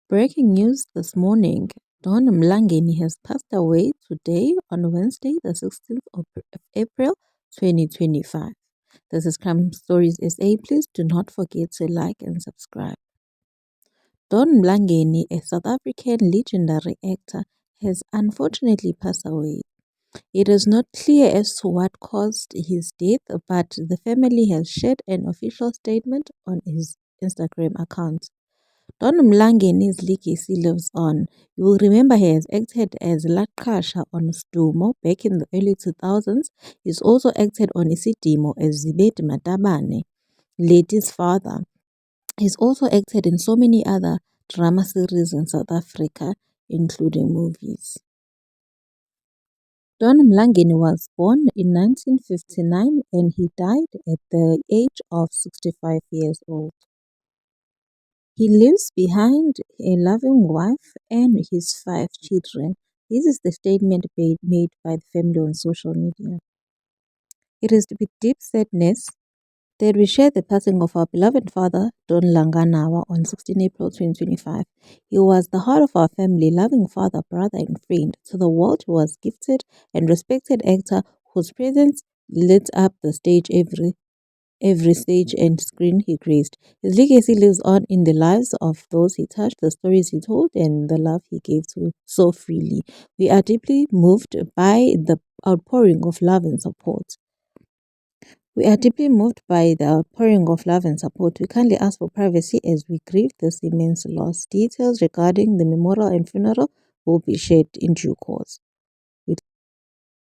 Breaking news this morning, Don Mlangeni has passed away today on Wednesday, the 16th of April 2025. This is Crime Stories SA. Please do not forget to like and subscribe. Don Mlangeni, a South African legendary actor, has unfortunately passed away. It is not clear as to what caused his death, but the family has shared an official statement on his Instagram account. Don Mlangeni's legacy lives on. You will remember he has acted as Laqasha on Sdumo back in the early 2000s. He's also acted on Isidimo as Zibeti Matabane, Leti's father. He's also acted in so many other drama series in South Africa, including movies. Don Mlangeni was born in 1959 and he died at the age of 65 years old. He leaves behind a loving wife and his 5 children. This is the statement made by the family on social media. It is with deep sadness that we share the passing of our beloved father, Don Langanawa, on 16 April 2025. He was the heart of our family, loving father, brother, and friend. To the world, he was gifted and respected actor whose presence lit up the stage every stage and screen he graced. His legacy lives on in the lives of those he touched, the stories he told, and the love he gave to so freely. We are deeply moved by the outpouring of love and support. We kindly ask for privacy as we grieve this immense loss. Details regarding the memorial and funeral will be shared in due course.